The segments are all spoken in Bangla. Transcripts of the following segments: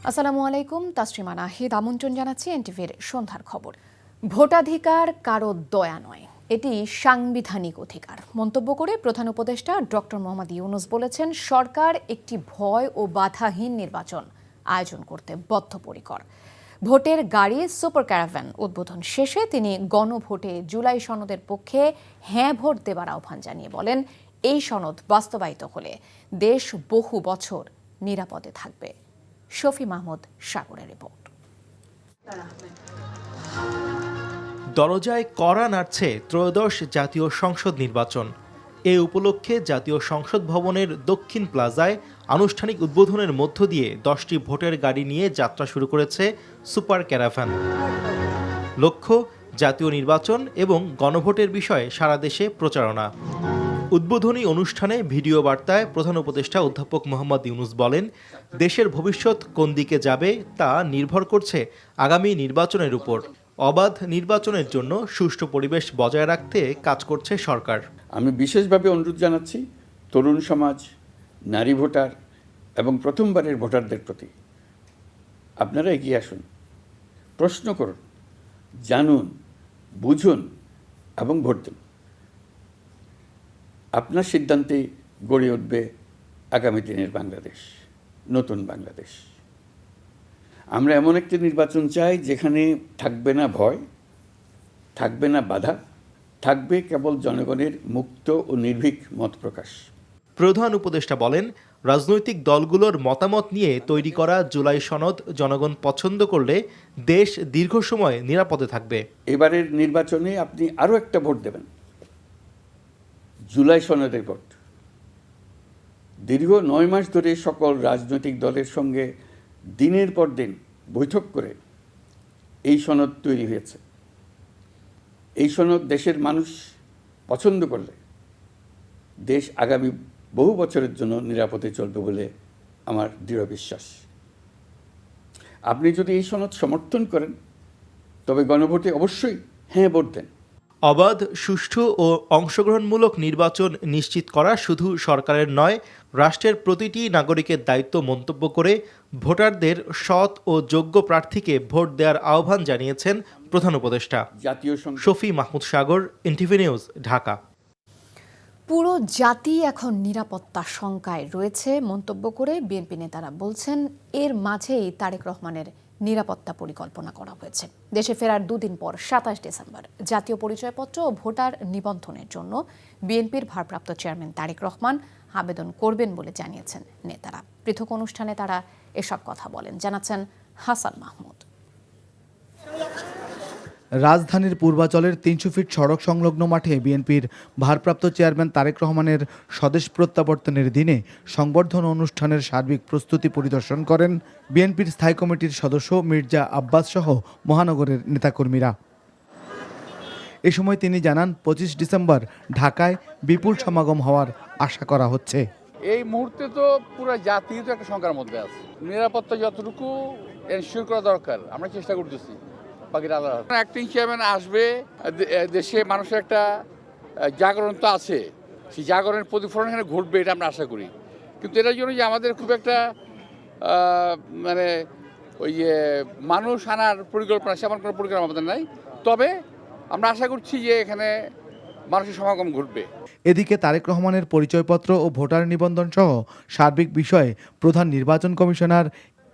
আসসালামু আলাইকুম, তাসরিমা নাহিদ আমন্ত্রণ জানাচ্ছি এনটিভির সন্ধ্যার খবর। ভোটাধিকার কারো দয়া নয়, এটি সাংবিধানিক অধিকার মন্তব্য করে প্রধান উপদেষ্টা ডক্টর মোহাম্মদ ইউনূস বলেছেন, সরকার একটি ভয় ও বাধাহীন নির্বাচন আয়োজন করতে বদ্ধপরিকর। ভোটের গাড়ি সুপার ক্যারাভ্যান উদ্বোধন শেষে তিনি গণভোটে জুলাই সনদের পক্ষে হ্যাঁ ভোট দেবার আহ্বান জানিয়ে বলেন, এই সনদ বাস্তবায়িত হলে দেশ বহু বছর নিরাপদে থাকবে। শফি মাহমুদ সাগরের রিপোর্ট। দরজায় কড়া নাড়ছে ত্রয়োদশ জাতীয় সংসদ নির্বাচন। এ উপলক্ষে জাতীয় সংসদ ভবনের দক্ষিণ প্লাজায় আনুষ্ঠানিক উদ্বোধনের মধ্য দিয়ে 10টি ভোটের গাড়ি নিয়ে যাত্রা শুরু করেছে সুপার ক্যারাভ্যান। লক্ষ্য জাতীয় নির্বাচন এবং গণভোটের বিষয়ে সারা দেশে প্রচারণা। উদ্বোধনী অনুষ্ঠানে ভিডিও বার্তায় প্রধান উপদেষ্টা অধ্যাপক মোহাম্মদ ইউনূস বলেন, দেশের ভবিষ্যৎ কোন দিকে যাবে তা নির্ভর করছে আগামী নির্বাচনের উপর। অবাধ নির্বাচনের জন্য সুষ্ঠু পরিবেশ বজায় রাখতে কাজ করছে সরকার। আমি বিশেষভাবে অনুরোধ জানাচ্ছি তরুণ সমাজ, নারী ভোটার এবং প্রথমবারের ভোটারদের প্রতি, আপনারা এগিয়ে আসুন, প্রশ্ন করুন, জানুন, বুঝুন এবং ভোট দিন। আপনার সিদ্ধান্তে গড়ে উঠবে আগামী দিনের বাংলাদেশ, নতুন বাংলাদেশ। আমরা এমন একটি নির্বাচন চাই যেখানে থাকবে না ভয়, থাকবে না বাধা, থাকবে কেবল জনগণের মুক্ত ও নির্ভীক মত প্রকাশ। প্রধান উপদেষ্টা বলেন, রাজনৈতিক দলগুলোর মতামত নিয়ে তৈরি করা জুলাই সনদ জনগণ পছন্দ করলে দেশ দীর্ঘ সময় নিরাপদে থাকবে। এবারের নির্বাচনে আপনি আরও একটা ভোট দেবেন, জুলাই সনদের ভোট। দীর্ঘ 9 মাস ধরে সকল রাজনৈতিক দলের সঙ্গে দিনের পর দিন বৈঠক করে এই সনদ তৈরি হয়েছে। এই সনদ দেশের মানুষ পছন্দ করলে দেশ আগামী বহু বছরের জন্য নিরাপদে চলবে বলে আমার দৃঢ় বিশ্বাস। আপনি যদি এই সনদ সমর্থন করেন তবে গণভোটে অবশ্যই হ্যাঁ ভোট দেন। অবাধ, সুষ্ঠু ও অংশগ্রহণমূলক নির্বাচন নিশ্চিত করা শুধু সরকারের নয়, রাষ্ট্রের প্রতিটি নাগরিকের দায়িত্ব মন্তব্য করে ভোটারদের সৎ ও যোগ্য প্রার্থীকে ভোট দেওয়ার আহ্বান জানিয়েছেন প্রধান উপদেষ্টা। শফি মাহমুদ সাগর, এনটিভি নিউজ, ঢাকা। পুরো জাতি এখন নিরাপত্তা শঙ্কায় রয়েছে মন্তব্য করে বিএনপি নেতারা বলছেন, এর মাঝেই তারেক রহমানের নিরাপত্তা পরিকল্পনা করা হয়েছে। দেশে ফেরার দুদিন পর 27 ডিসেম্বর জাতীয় পরিচয়পত্র ও ভোটার নিবন্ধনের জন্য বিএনপির ভারপ্রাপ্ত চেয়ারম্যান তারেক রহমান আবেদন করবেন বলে জানিয়েছেন নেতারা। পৃথক অনুষ্ঠানে তারা এসব কথা বলেন, জানাচ্ছেন হাসান মাহমুদ। রাজধানীর পূর্বাচলের 300 ফিট সড়ক সংলগ্ন মাঠে বিএনপির ভারপ্রাপ্ত চেয়ারম্যান তারেক রহমানের স্বদেশ প্রত্যাবর্তনের দিনে সংবর্ধনা অনুষ্ঠানের সার্বিক প্রস্তুতি পরিদর্শন করেন বিএনপির স্থায়ী কমিটির সদস্য মির্জা আব্বাস সহ মহানগরের নেতাকর্মীরা। এ সময় তিনি জানান, 25 ডিসেম্বর ঢাকায় বিপুল সমাগম হওয়ার আশা করা হচ্ছে। এই মুহূর্তে তো পুরো জাতি তো একটা শঙ্কার মধ্যে আছে। নিরাপত্তা যতটুকু এনশিওর করা দরকার আমরা চেষ্টা করতেছি। অ্যাক্টিং চেয়ারম্যান আসবে, দেশে মানুষের একটা জাগরণ তো আছে, সেই জাগরণের প্রতিফলন এখানে ঘটবে এটা আমরা আশা করি। কিন্তু এটার জন্য যে আমাদের খুব একটা মানে ওই মানুষ আনার পরিকল্পনা, সেমন কোনো পরিকল্পনা আমাদের নাই। তবে আমরা আশা করছি যে এখানে মানুষের সমাগম ঘটবে। এদিকে তারেক রহমানের পরিচয়পত্র ও ভোটার নিবন্ধন সহ সার্বিক বিষয়ে প্রধান নির্বাচন কমিশনার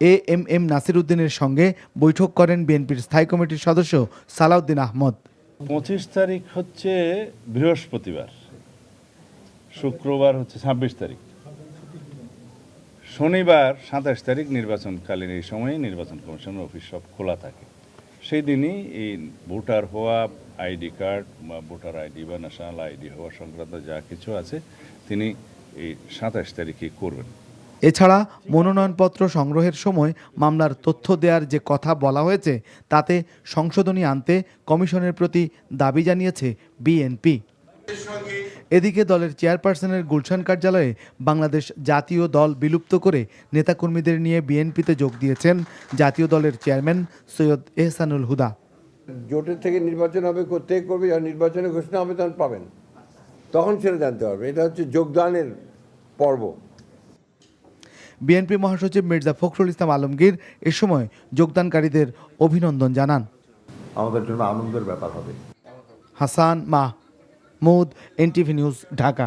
এএমএম নাসির উদ্দিনের সঙ্গে বৈঠক করেন বিএনপির স্থায়ী কমিটির সদস্য সালাউদ্দিন আহমদ। 25 তারিখ হচ্ছে বৃহস্পতিবার, শুক্রবার হচ্ছে 26 তারিখ, শনিবার 27 তারিখ নির্বাচনকালীন এই সময়ে নির্বাচন কমিশনের অফিস সব খোলা থাকে। সেই দিনই এই ভোটার হওয়া, আইডি কার্ড বা ভোটার আইডি বা ন্যাশনাল আইডি হওয়া সংক্রান্ত যা কিছু আছে তিনি এই 27 তারিখে করবেন। এছাড়া মনোনয়নপত্র সংগ্রহের সময় মামলার তথ্য দেওয়ার যে কথা বলা হয়েছে তাতে সংশোধনী আনতে কমিশনের প্রতি দাবি জানিয়েছে বিএনপি। এদিকে দলের চেয়ারপারসনের গুলশান কার্যালয়ে বাংলাদেশ জাতীয় দল বিলুপ্ত করে নেতাকর্মীদের নিয়ে বিএনপিতে যোগ দিয়েছেন জাতীয় দলের চেয়ারম্যান সৈয়দ এহসানুল হুদা। জোটের থেকে নির্বাচন হবে, কোথেকে করবে, আর নির্বাচনের ঘোষণা হবে তখন পাবেন, তখন সেটা জানতে পারবে। এটা হচ্ছে যোগদানের পর্ব। বিএনপি মহাসচিব মির্জা ফখরুল ইসলাম আলমগীর এ সময় যোগদানকারীদের অভিনন্দন জানান। আমাদের জন্য আনন্দের ব্যাপার হবে। Hasan Mahmud, NTV news, Dhaka.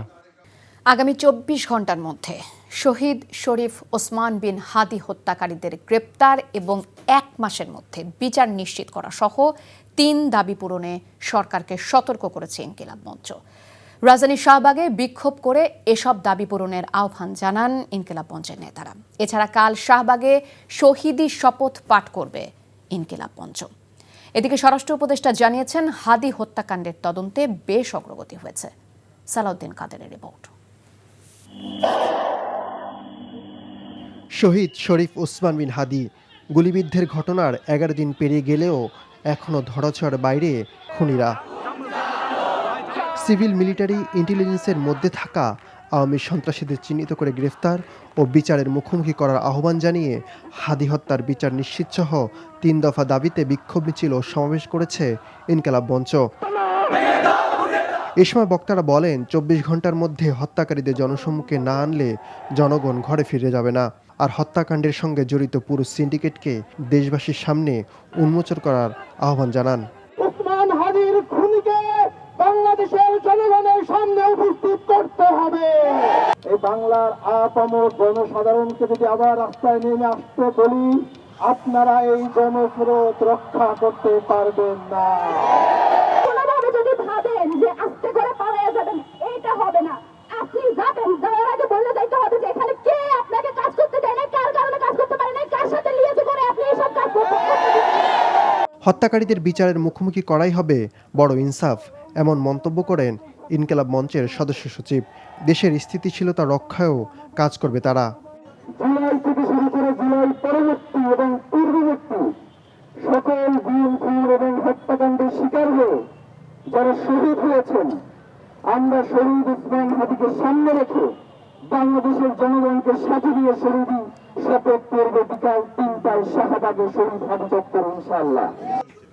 আগামী 24 ঘন্টার মধ্যে শহীদ শরীফ ওসমান বিন হাদি হত্যাকারীদের গ্রেপ্তার এবং 1 মাসের মধ্যে বিচার নিশ্চিত করা সহ 3 দাবি পূরণে সরকারকে সতর্ক করেছে ইনকিলাব মঞ্চ। রাজধানীর শাহবাগে বিক্ষোভ করে এসব দাবি পূরণের আহ্বান জানান ইনকিলাব মঞ্চের নেতারা। এছাড়া কাল শাহবাগে শহীদি শপথ পাঠ করবে ইনকিলাব মঞ্চ। এদিকে স্বরাষ্ট্র উপদেষ্টা জানিয়েছেন, হাদি হত্যাকাণ্ডের তদন্তে বেশ অগ্রগতি হয়েছে। সালাউদ্দিন কাদেরের রিপোর্ট। শহীদ শরীফ ওসমান বিন হাদি গুলিবিদ্ধের ঘটনার 11 দিন পেরিয়ে গেলেও এখনও ধরাছোঁয়ার বাইরে খুনিরা। সিভিল মিলিটারি ইন্টেলিজেন্সের মধ্যে থাকা আওয়ামী সন্ত্রাসীদের চিহ্নিত করে গ্রেফতার ও বিচারের মুখোমুখি করার আহ্বান জানিয়ে হাদি হত্যার বিচার নিশ্চিতসহ 3 দফা দাবিতে বিক্ষোভ মিছিল ও সমাবেশ করেছে ইনকিলাব মঞ্চ। এ সময় বক্তারা বলেন, 24 ঘন্টার মধ্যে হত্যাকারীদের জনসম্মুখে না আনলে জনগণ ঘরে ফিরে যাবে না। আর হত্যাকাণ্ডের সঙ্গে জড়িত পুরো সিন্ডিকেটকে দেশবাসীর সামনে উন্মোচন করার আহ্বান জানান। ওসমান হাদির খুনিকে বাংলাদেশের জনগণের সামনে উপস্থিত করতে হবে। এই বাংলার আপামর জনসাধারণকে যদি আবার রাস্তায় নেমে আসতে বলি, আপনারা এই জনস্রোত রক্ষা করতে পারবেন না। কোনোভাবে যদি ভাবেন যে আস্তে করে পালিয়ে যাবেন, এইটা হবে না। আপনি যাবেন, যাওয়ার আগে বলে যাইতে হবে যে এখানে কে আপনাকে কাজ করতে দেয় না, কার কারণে কাজ করতে পারে না, কার সাথে লিয়েছে করে আপনি এইসব কাজ করতে পারেন। হত্যাকারীদের বিচারের মুখোমুখি করাই হবে বড় ইনসাফ, এমন মন্তব্য করেন ইনকিলাব মঞ্চের সদস্য সচিব। দেশের স্থিতিশীলতা রক্ষায়ও কাজ করবে তারা। জুলাই থেকে শুরু করে জুলাই পরবর্তী এবং পূর্ববর্তী সকল গুম খুন এবং হত্যাকাণ্ডের শিকার হয়ে যারা শহীদ হয়েছেন, আমরা শহীদ ওসমান হাদিকে সামনে রেখে বাংলাদেশের জনগণকে সাথে নিয়ে শহীদি শপথ করব বিকাল 3টায় শাহবাগে শহীদ হাদি চত্বর ইনশাআল্লাহ।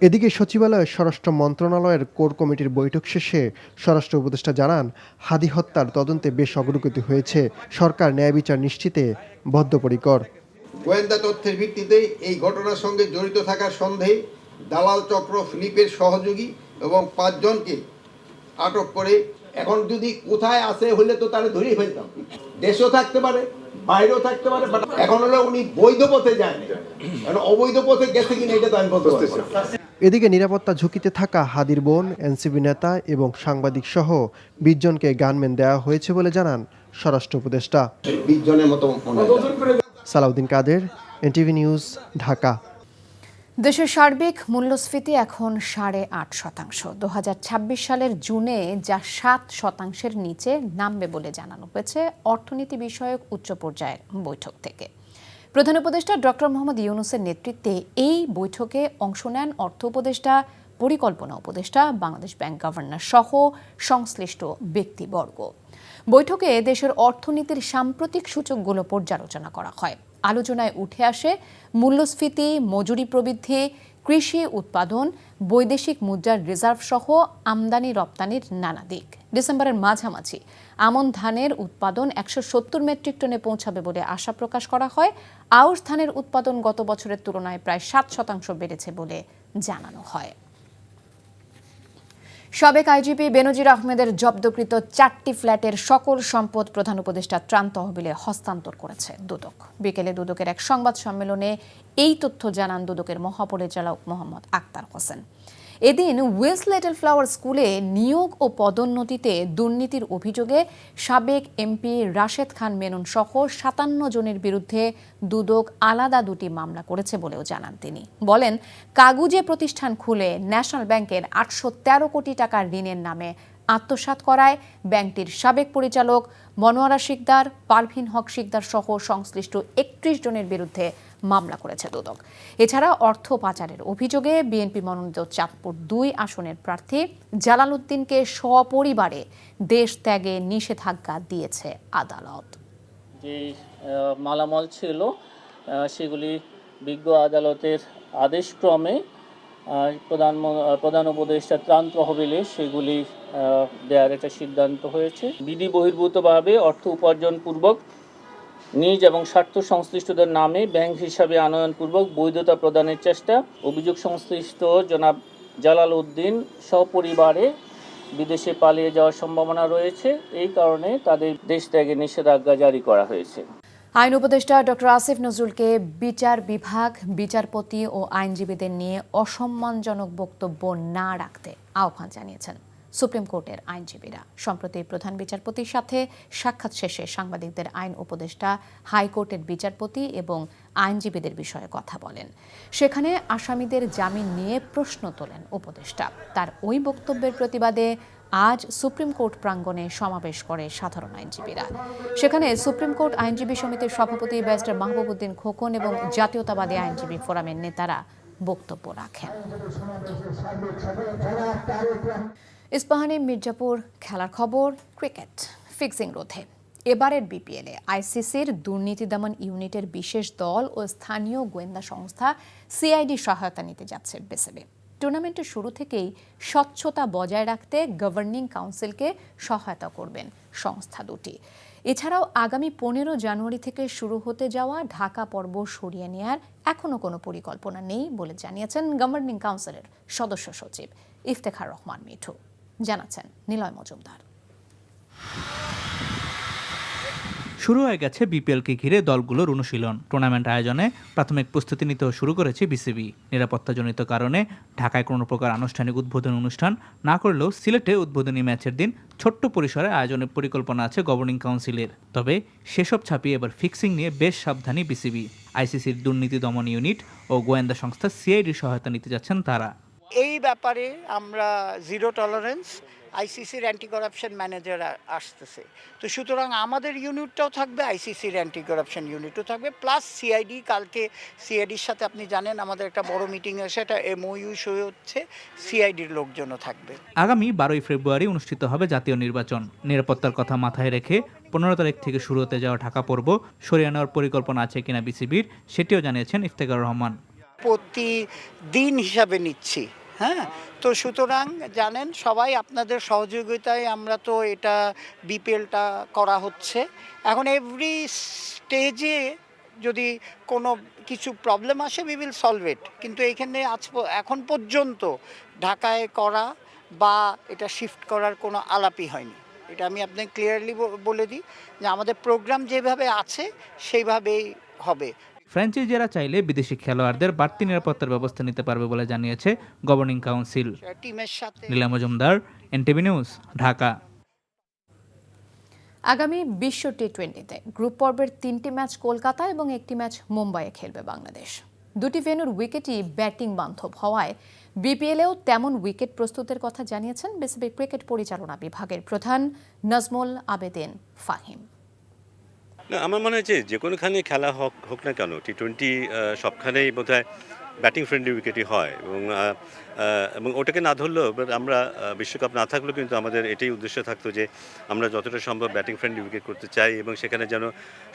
এদিকে সচিবালয়ের স্বরাষ্ট্র মন্ত্রণালয়ের কোর কমিটির বৈঠক শেষে স্বরাষ্ট্র উপদেষ্টা জানান, হাদি হত্যার তদন্তে বেশ অগ্রগতি হয়েছে। সরকার ন্যায় বিচার নিশ্চিতে বদ্ধপরিকর। গোয়েন্দা তথ্যের ভিত্তিতে এই ঘটনার সঙ্গে জড়িত থাকার সন্দেহে দালাল চক্র ফিলিপের সহযোগী এবং 5 জনকে আটক করে, এখন যদি কোথায় আছে হলে তো তারা ধরেই ফেলতাম। দেশেও থাকতে পারে, বাইরেও থাকতে পারে, বাট এখন হলো উনি বৈধ পথে যায়নি, কারণ অবৈধ পথে গেছে কিনা এটা তো আমি বলতে পারছি না। এদিকে নিরাপত্তা ঝুঁকিতে থাকা হাদির বোন, এনসিপি নেতা এবং সাংবাদিক সহ 20 জনকে গানম্যান দেওয়া হয়েছে বলে জানান স্বরাষ্ট্র উপদেষ্টা। 20 জনের মতো। সালাউদ্দিন কাদের, এনটিভি নিউজ, ঢাকা। দেশের সার্বিক মূল্যস্ফীতি এখন 8.5%। 2026 সালের জুনে যা 7%-এর নিচে নামবে বলে জানানো হয়েছে অর্থনীতি বিষয়ক উচ্চ পর্যায়ের বৈঠক থেকে। প্রধান উপদেষ্টা ডক্টর মোহাম্মদ ইউনূসের নেতৃত্বে এই বৈঠকে অংশ নেন অর্থ উপদেষ্টা, পরিকল্পনা উপদেষ্টা, বাংলাদেশ ব্যাংক গভর্নর সহ সংশ্লিষ্ট ব্যক্তিবর্গ। বৈঠকে দেশের অর্থনীতির সাম্প্রতিক সূচকগুলো পর্যালোচনা করা হয়। আলোচনায় উঠে আসে মূল্যস্ফীতি, মজুরি প্রবৃদ্ধি, কৃষি উৎপাদন, বৈদেশিক মুদ্রার রিজার্ভ সহ আমদানি রপ্তানির নানা দিক। ডিসেম্বরের মাঝামাঝি আমন ধানের উৎপাদন 170 মেট্রিক টনে পৌঁছাবে বলে আশা প্রকাশ করা হয়। আউশ ধানের উৎপাদন গত বছরের তুলনায় প্রায় 7% বেড়েছে বলে জানানো হয়। সাবেক আইজিপি বেনজির আহমেদের জব্দকৃত 4টি ফ্ল্যাটের সকল সম্পদ প্রধান উপদেষ্টা ত্রাণ তহবিলে হস্তান্তর করেছে দুদক। বিকেলে দুদকের এক সংবাদ সম্মেলনে এই তথ্য জানান দুদকের মহাপরিচালক মোহাম্মদ আক্তার হোসেন। এদিন ওয়েস্ট লিটল ফ্লাওয়ার স্কুলে নিয়োগ ও পদোন্নতিতে দুর্নীতির অভিযোগে সাবেক এমপি রাশেদ খান মেনন সহ 57 জনের বিরুদ্ধে দুদক আলাদা 2টি মামলা করেছে বলেও জানান তিনি। বলেন, কাগুজে প্রতিষ্ঠান খুলে ন্যাশনাল ব্যাংকের 813 কোটি টাকার ঋণের নামে আত্মসাৎ করায় ব্যাংকটির সাবেক পরিচালক মনোয়ারা শিকদার, পারভিন হক শিকদার সহ সংশ্লিষ্ট 31 জনের বিরুদ্ধে মামলা করেছে দুদক। এছাড়া অর্থ পাচারের অভিযোগে বিএনপি মনোনীত চাঁদপুর 2 আসনের প্রার্থী জালাল উদ্দিনকে সপরিবারে দেশ ত্যাগে নিষেধাজ্ঞা দিয়েছে আদালত। যে মালামাল ছিল সেগুলি বিজ্ঞ আদালতের আদেশক্রমে প্রধান উপদেষ্টা ত্রাণ তহবিলে সেগুলি দেওয়ার একটা সিদ্ধান্ত হয়েছে। বিধি বহির্ভূতভাবে অর্থ উপার্জনপূর্বক নিজ এবং স্বার্থ সংশ্লিষ্টদের নামে ব্যাংক হিসাবে আনয়নপূর্বক বৈধতা প্রদানের চেষ্টা। অভিযোগ সংশ্লিষ্ট জনাব জালাল উদ্দিন সপরিবারে বিদেশে পালিয়ে যাওয়ার সম্ভাবনা রয়েছে, এই কারণে তাদের দেশ ত্যাগে নিষেধাজ্ঞা জারি করা হয়েছে। আইন উপদেষ্টা ডক্টর আসিফ নজরুলকে বিচার বিভাগ, বিচারপতি ও আইনজীবীদের নিয়ে অসম্মানজনক বক্তব্য না রাখতে আহ্বান জানিয়েছেন সুপ্রিম কোর্টের আইনজীবীরা। সম্প্রতি প্রধান বিচারপতির সাথে সাক্ষাৎ শেষে সাংবাদিকদের আইন উপদেষ্টা হাইকোর্টের বিচারপতি এবং আইনজীবীদের বিষয়ে কথা বলেন। সেখানে আসামিদের জামিন নিয়ে প্রশ্ন তোলেন উপদেষ্টা। তার ওই বক্তব্যের প্রতিবাদে আজ সুপ্রিম কোর্ট প্রাঙ্গণে সমাবেশ করে সাধারণ আইনজীবীরা। সেখানে সুপ্রিম কোর্ট আইনজীবী সমিতির সভাপতি ব্যারিস্টার মাহবুব উদ্দিন খোকন এবং জাতীয়তাবাদী আইনজীবী ফোরামের নেতারা বক্তব্য রাখেন। ইস্পাহানি মির্জাপুর খেলার খবর। ক্রিকেট ফিক্সিং রোধে এবারের বিপিএলে আইসিসির দুর্নীতি দমন ইউনিটের বিশেষ দল ও স্থানীয় গোয়েন্দা সংস্থা সিআইডি সহায়তা নিতে যাচ্ছে বিসিবি। টুর্নামেন্টের শুরু থেকেই স্বচ্ছতা বজায় রাখতে গভর্নিং কাউন্সিলকে সহায়তা করবেন সংস্থা দুটি। এছাড়াও আগামী 15 জানুয়ারি থেকে শুরু হতে যাওয়া ঢাকা পর্ব সরিয়ে নেয়ার এখনও কোনো পরিকল্পনা নেই বলে জানিয়েছেন গভর্নিং কাউন্সিলের সদস্য সচিব ইফতেখার রহমান মিঠু। জানাচ্ছেন নিলয় মজুমদার। শুরু হয়ে গেছে বিপিএলকে ঘিরে দলগুলোর অনুশীলন। টুর্নামেন্ট আয়োজনে প্রাথমিক প্রস্তুতি নিতেও শুরু করেছে বিসিবি। নিরাপত্তাজনিত কারণে ঢাকায় কোনো প্রকার আনুষ্ঠানিক উদ্বোধনী অনুষ্ঠান না করলেও সিলেটে উদ্বোধনী ম্যাচের দিন ছোট্ট পরিসরে আয়োজনের পরিকল্পনা আছে গভর্নিং কাউন্সিলের। তবে সেসব ছাপিয়ে এবার ফিক্সিং নিয়ে বেশ সাবধানী বিসিবি। আইসিসির দুর্নীতি দমন ইউনিট ও গোয়েন্দা সংস্থা সিআইডির সহায়তা নিতে যাচ্ছেন তারা। এই ব্যাপারে আমরা জিরো টলারেন্স, আইসিসির অ্যান্টি করাপশন ম্যানেজার আসতেছে, তো সুতরাং আমাদের ইউনিটটাও থাকবে, আইসিসির অ্যান্টি করাপশন ইউনিটও থাকবে, প্লাস সিআইডি। কালকে সিআইডির সাথে আপনি জানেন আমাদের একটা বড় মিটিং আছে, এটা এমওইউ সই হচ্ছে, সিআইডির লোকজনও থাকবে। আগামী 12 ফেব্রুয়ারি অনুষ্ঠিত হবে জাতীয় নির্বাচন। নিরাপত্তার কথা মাথায় রেখে 15 তারিখ থেকে শুরু হতে যাওয়া ঢাকা পর্ব সরিয়ে নেওয়ার পরিকল্পনা আছে কিনা বিসিবির, সেটিও জানিয়েছেন ইফতেখার রহমান। প্রতিদিন হিসাবে নিচ্ছি, হ্যাঁ, তো সুতরাং জানেন সবাই আপনাদের সহযোগিতায় আমরা তো এটা বিপিএলটা করা হচ্ছে। এখন এভরি স্টেজে যদি কোনো কিছু প্রবলেম আসে উই উইল সলভ ইট, কিন্তু এখানে এখন পর্যন্ত ঢাকায় করা বা এটা শিফট করার কোনো আলাপই হয়নি। এটা আমি আপনাকে ক্লিয়ারলি বলে দিই যে আমাদের প্রোগ্রাম যেভাবে আছে সেইভাবেই হবে। ফ্র্যাঞ্চাইজিরা চাইলে বিদেশি খেলোয়াড়দের বাড়তি নিরাপত্তার ব্যবস্থা নিতে পারবে বলে জানিয়েছে governing council. Niloy Majumdar, NTV news, Dhaka. আগামী বিশ্ব টি20তে গ্রুপ পর্বের 3টি ম্যাচ কলকাতা এবং 1টি ম্যাচ মুম্বাইয়ে খেলবে বাংলাদেশ। দুটি ভেন্যুর উইকেটই ব্যাটিং বান্ধব হওয়ায় বিপিএলেও তেমন উইকেট প্রস্তুতের কথা জানিয়েছেন বিসিবি ক্রিকেট পরিচালনা বিভাগের প্রধান নাজমুল আবেদিন ফাহিম। না, আমার মনে হয় যে কোনোখানে খেলা হোক না কেন, টি20 সবখানেই বোধহয় ব্যাটিং ফ্রেন্ডলি উইকেটই হয় এবং ওটাকে না ধরলেও আমরা বিশ্বকাপ না থাকলেও কিন্তু আমাদের এটাই উদ্দেশ্য থাকতো যে আমরা যতটা সম্ভব ব্যাটিং ফ্রেন্ডলি উইকেট করতে চাই এবং সেখানে যেন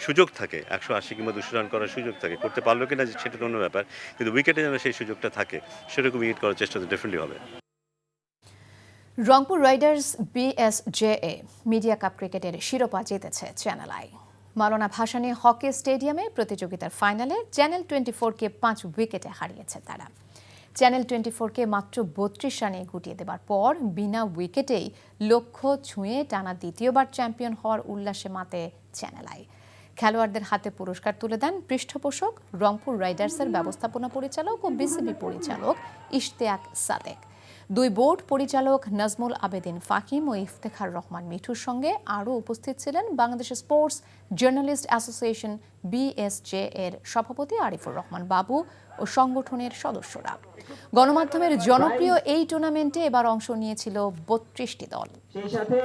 সুযোগ থাকে, 180 কিংবা 200 রান করার সুযোগ থাকে। করতে পারলো কিনা সেটা তো অন্য ব্যাপার, কিন্তু উইকেটে যেন সেই সুযোগটা থাকে সেরকম উইকেট করার চেষ্টা তো ডেফিনেটলি হবে। Rangpur Riders BSJA media cup ক্রিকেটের শিরোপা জিতেছে channel I. Maulana Bhashani hockey স্টেডিয়ামে প্রতিযোগিতার ফাইনালে চ্যানেল 24কে 5 উইকেটে হারিয়েছে তারা। চ্যানেল 24কে মাত্র 32 রানে গুটিয়ে দেবার পর বিনা উইকেটেই লক্ষ্য ছুঁয়ে টানা দ্বিতীয়বার চ্যাম্পিয়ন হওয়ার উল্লাসে মাতে চ্যানেল আই। খেলোয়াড়দের হাতে পুরস্কার তুলে দেন পৃষ্ঠপোষক রংপুর রাইডার্সের ব্যবস্থাপনা পরিচালক ও বিসিবি পরিচালক ইশতিয়াক সাদেক। দুই বোর্ড পরিচালক নাজমুল আবেদিন ফাহিম ও ইফতেখার রহমান মিঠুর সঙ্গে আরও উপস্থিত ছিলেন Bangladesh sports journalist association BSJ এর সভাপতি আরিফুর রহমান বাবু ও সংগঠনের সদস্যরা। গণমাধ্যমের জনপ্রিয় এই টুর্নামেন্টে এবার অংশ নিয়েছিল 32টি দল। সেই সাথে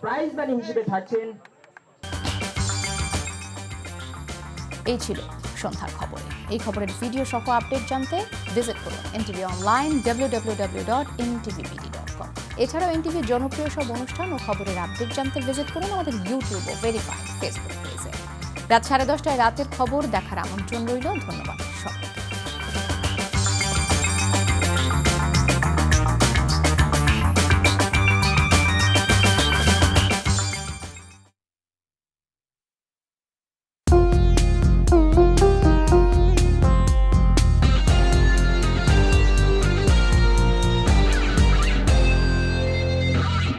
প্রাইজ মানি হিসেবে থাকছেন। এই ছিল সন্ধ্যার খবর। এই খবরের ভিডিও সহ আপডেট জানতে ভিজিট করুন এনটিভি অনলাইন www.ntvbd.com। এছাড়াও এনটিভির জনপ্রিয় সব অনুষ্ঠান ও খবরের আপডেট জানতে ভিজিট করুন আমাদের ইউটিউব ও ভেরিফাইড ফেসবুক পেজে। রাত 10:30টায় রাতের খবর দেখার আমন্ত্রণ রইল। ধন্যবাদ।